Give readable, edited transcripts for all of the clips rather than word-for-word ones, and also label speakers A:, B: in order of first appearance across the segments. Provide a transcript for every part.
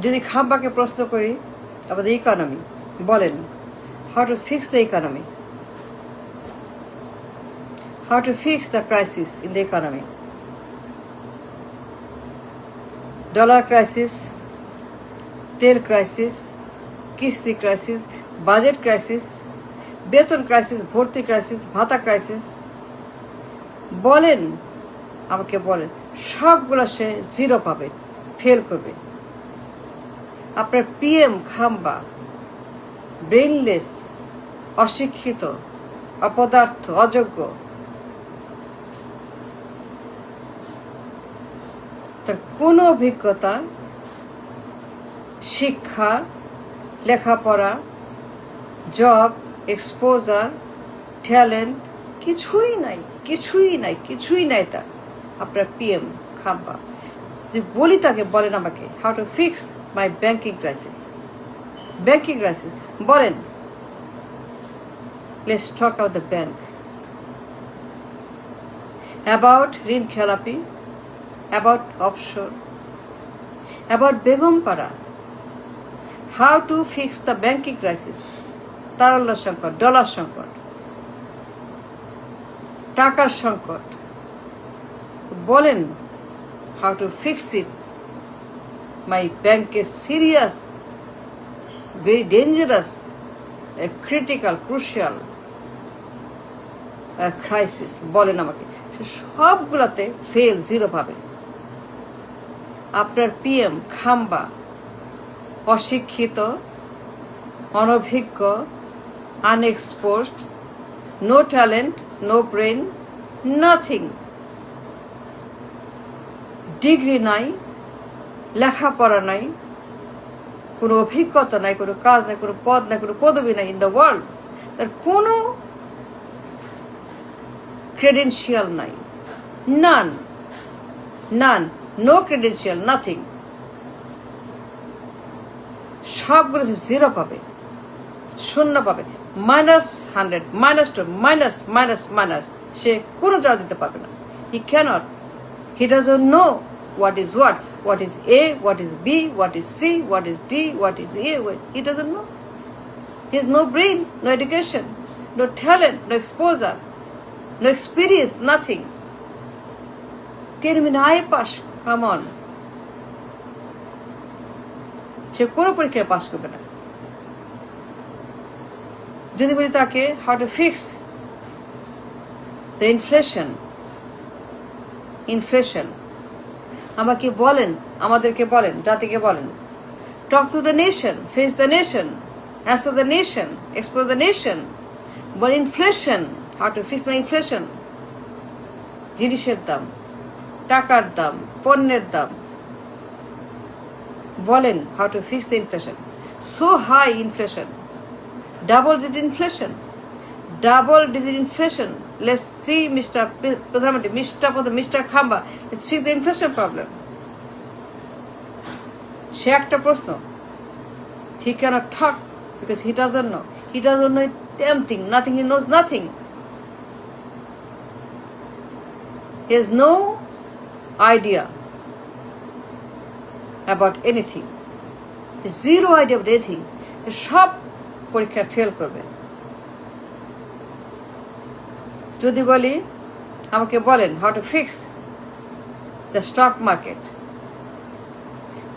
A: যদি খাম্বাকে প্রশ্ন করি আমাদের ইকোনমি, বলেন how to fix the economy, how to fix the crisis in the economy, dollar crisis, তেল ক্রাইসিস, কিস্তি ক্রাইসিস, বাজেট ক্রাইসিস, বেতন ক্রাইসিস, ভর্তি ক্রাইসিস, ভাতা ক্রাইসিস, বলেন আমাকে বলেন, সবগুলো সে জিরো পাবে, ফেল করবে। আপনার পিএম খাম্বা ব্রেইনলেস, অশিক্ষিত, অপদার্থ, অযোগ্য, তার কোনো অভিজ্ঞতা, শিক্ষা, লেখাপড়া, জব, এক্সপোজার, ট্যালেন্ট কিছুই নাই, কিছুই নাই, কিছুই নাই তার। আপনার পিএম খাম্বা যদি বলি তাকে, বলেন আমাকে how to fix my banking crisis, banking crisis বলেন। Let's talk about the bank, about ঋণ খেলাপি, about offshore, about Begumpara. How to fix the banking crisis, তারল্য সংকট, ডলার সংকট, টাকার সংকট, বলেন how to fix it. My ব্যাংকের serious, very dangerous, critical, crucial crisis, বলেন আমাকে। সবগুলোতে ফেল, জিরো পাবে। আপনার পিএম খাম্বা অশিক্ষিত, অনভিজ্ঞ, unexposed, no talent, no brain, nothing, degree নাই, লেখাপড়া নাই, কোনো অভিজ্ঞতা নাই, কোনো কাজ নাই, কোনো পদ নাই, কোনো পদবি নাই ইন দ্য ওয়ার্ল্ড। তার কোনো ক্রেডেন্সিয়াল নাই, নান, নান, নো ক্রেডেন্সিয়াল, নাথিং। সবগুলো জিরো পাবে, শূন্য পাবে, -100, -2, মাইনাস মাইনাস মাইনাস। সে কোনো জবাব দিতে পারবে না। He can't, he doesn't know what is what is A, what is B, what is C, what is D, what is A. He doesn't know. He has no brain, no education, no talent, no exposure, no experience, nothing. I pass, come on. সে কোনো পরীক্ষায় pass করবে না। যদি বলি তাকে how to fix the inflation, inflation আমাকে বলেন, আমাদেরকে বলেন, জাতিকে বলেন। Talk to the nation, face the nation, answer the nation, explore the nation. বল inflation, how to fix my inflation. জিনিসের দাম, টাকার দাম, পণ্যের দাম, বলেন how to fix the inflation. So high inflation, double digit inflation, double digit inflation. Let's see, Mr. Pradhanmantri, Mr. Khamba, let's fix the inflation problem. সে একটা প্রশ্ন। He cannot talk because he doesn't know. He doesn't know a damn thing. Nothing. He knows nothing. He has no idea about anything. He has zero idea about anything. সব পরীক্ষায় fail করবে। যদি বলি আমাকে বলেন how to fix the stock market,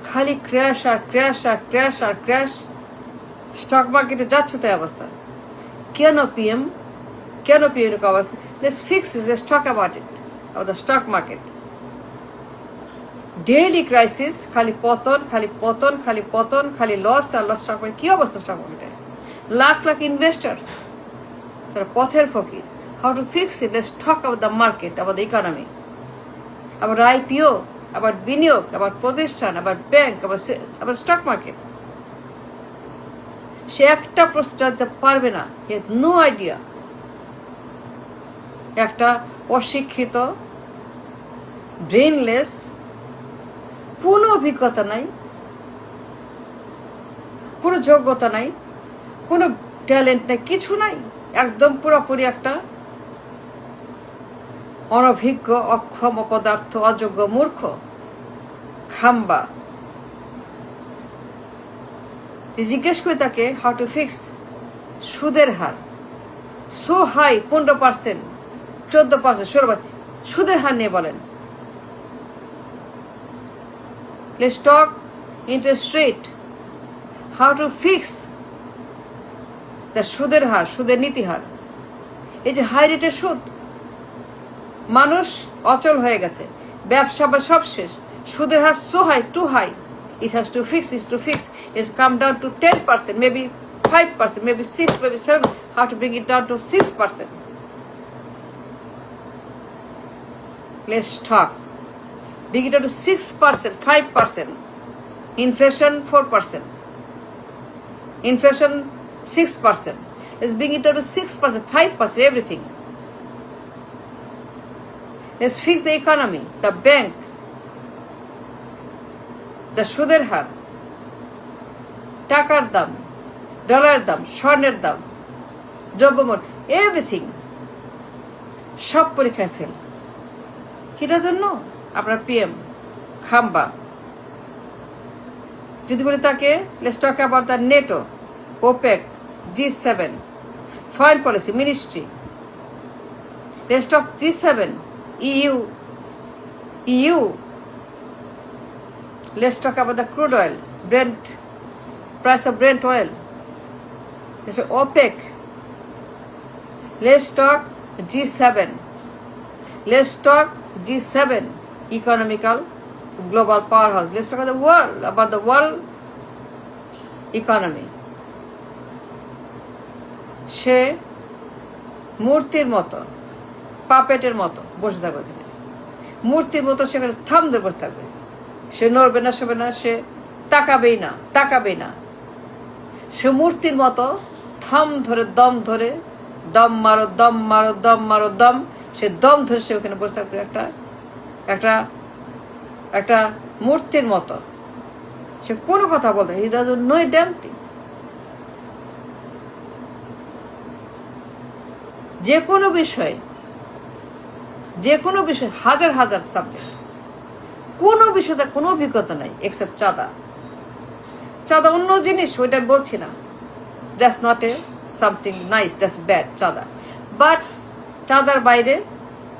A: খালি crash আর crash আর crash আর crash. Stock মার্কেটে যাচ্ছে তাই অবস্থা। কেন পিএম, কেন পিএম এরকম অবস্থা? Let's fix it, let's talk about it, of the stock market. Daily crisis, খালি পতন, খালি পতন, খালি পতন, খালি লস আর লস। স্টক মার্কেট কি অবস্থা? স্টক মার্কেটে লাখ লাখ ইনভেস্টর, তারা পথের ফকির। How to fix it? Let's talk about the market, about the economy, about IPO, about বিনিয়োগ, about প্রতিষ্ঠান, about bank, about stock market. সে একটা প্রশ্ন জানতে পারবে না। He has no idea. একটা অশিক্ষিত, ব্রেনলেস, কোনো অভিজ্ঞতা নাই, কোনো যোগ্যতা নাই, কোনো ট্যালেন্ট নাই, কিছু নাই। একদম পুরোপুরি একটা অনভিজ্ঞ, অক্ষম, অপদার্থ, অযোগ্য, মূর্খ খাম্বা। জিজ্ঞেস করি তাকে হাউ টু ফিক্স সুদের হার সো হাই, 15%, 14%, 16%, সুদের হার নিয়ে বলেন। Let's talk interest rate, how to fix the সুদের হার, সুদের নীতি হার। এই যে হাই রেটের সুদ, মানুষ অচল হয়ে গেছে, ব্যবসা বা সব শেষ, সুদের হার so high, too high, it has to fix, it's come down to 10%, maybe 5%, maybe 6, maybe 7, how to bring it down to 6%. Let's talk. Bring it down to 6%, 5%. Inflation 4%. Inflation 6%. Let's bring it down to 6%, 5%, everything. Let's fix the economy, the bank, the সুদের হার, টাকার দাম, ডলারের দাম, স্বর্ণের দাম, দ্রব্যমূল্য, everything সব পরীক্ষায় ফেল। He doesn't know. আপনার পিএম খাম্বা যদি বলি তাকে let's talk about the NATO, OPEC, G7, foreign policy ministry, let's talk G7, EU, let's talk about the crude oil, Brent, price of Brent oil. Let's talk OPEC. Let's talk G7. Let's talk G7, economical global powerhouse. Let's talk about the world economy. সে মূর্তির মতো, পাপেটের মতো বসে থাকবে, মূর্তির মতো সেখানে থাম ধরে বসে থাকবে। সে নড়বে না, শোবে না, সে তাকাবেই না। সে মূর্তির মতো থাম ধরে, দম ধরে, দম মারো, সে দম ধরে সে ওখানে বসে থাকবে একটা মূর্তির মতো। সে কোনো কথা বলতে, he doesn't know a damn thing. যে কোনো বিষয় হাজার সাবজেক্ট, কোনো বিষয়টা কোনো অভিজ্ঞতা নাই এক্সেপ্ট চাঁদা অন্য জিনিস, ওইটা বলছি না, that's not a something nice, that's bad চাঁদা, বাট চাঁদার বাইরে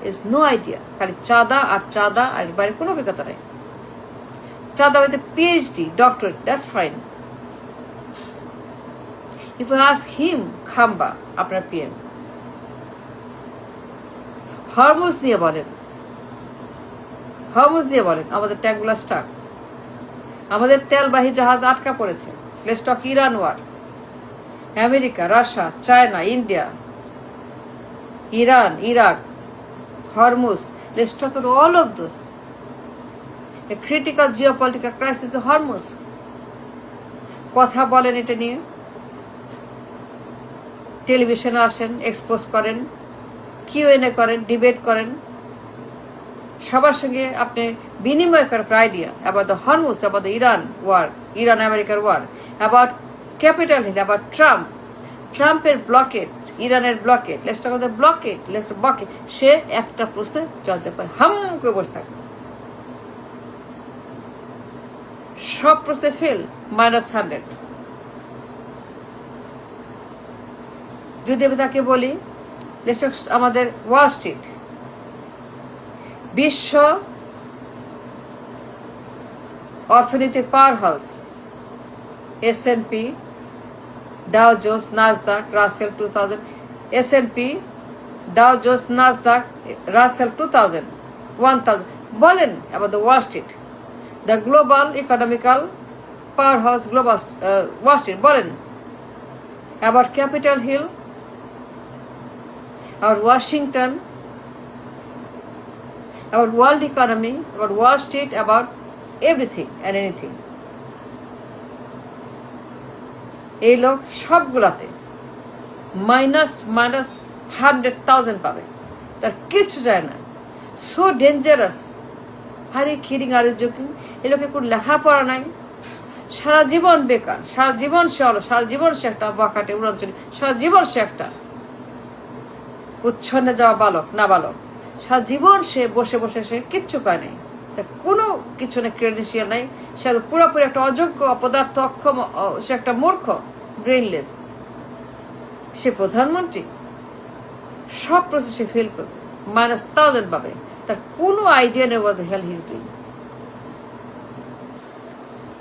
A: ইজ নো আইডিয়া। খালি চাঁদা আর বাইরে কোনো অভিজ্ঞতা নাই। চাঁদা বাইরে PhD, doctorate, that's fine. If you ask him, খাম্বা আপনার পিএম, হরমুজ নিয়ে বলেন, আমাদের ট্যাঙ্কগুলো স্টাক, আমাদের তেলবাহী জাহাজ আটকা পড়েছে। Let's talk Iran war, America, Russia, China, India, Iran, Iraq, Hormuz. Let's talk all of those. A critical geopolitical crisis Hormuz. কথা বলেন এটা নিয়ে, টেলিভিশনে আসেন, এক্সপোজ করেন, Q&A করেন, ডিবেট করেন, সবার সঙ্গে আপনি বিনিময় করার idea about the Hormuz, about the Iran আমেরিকার war, about Capitol Hill, about ট্রাম্পের ব্লকেট, ইরানের blockade. Let's talk about the blockade. সে একটা প্রশ্নে চলতে পারে, হাম করে বসে থাকে, সব প্রশ্নে ফেল, -100। যদি আমি তাকে বলি লেটস টক আমাদের ওয়াল স্ট্রিট, বিশ্ব অর্থনীতির powerhouse, S&P, Dow Jones, Nasdaq, Russell 2000, S&P, Dow Jones, Nasdaq, Russell 1000, বলেন about the Wall Street, the global economical powerhouse, global Wall Street, বলেন about Capitol Hill, about Washington, about world economy, about Wall Street, about everything and anything. এই লোক সবগুলাতে -100,000 পাবে, তার কিছু যায় না। So dangerous. আরে কিডিং, আর জোকিং। এই লোকের কোনো লেখাপড়া নাই, সারা জীবন বেকার, সারা জীবন সে হলো, সারা জীবন সে একটা বাকাটে উড়াঞ্চলি, সারা জীবন সে একটা উচ্ছন্নে যাওয়া বালক, না বালক, সারা জীবন সে বসে সে কিচ্ছু কয় নাই। তার কোনো কিছু না, ক্রেডেন্সিয়াল নাই, সে পুরোপুরি একটা অযোগ্য, অপদার্থ, অক্ষম, সে একটা মূর্খ, ব্রেইনলেস। সে প্রধানমন্ত্রী, সব প্রসেসে ফেল করবে, -1000 পাবে, তার কোনো আইডিয়া নেই what the hell he is doing।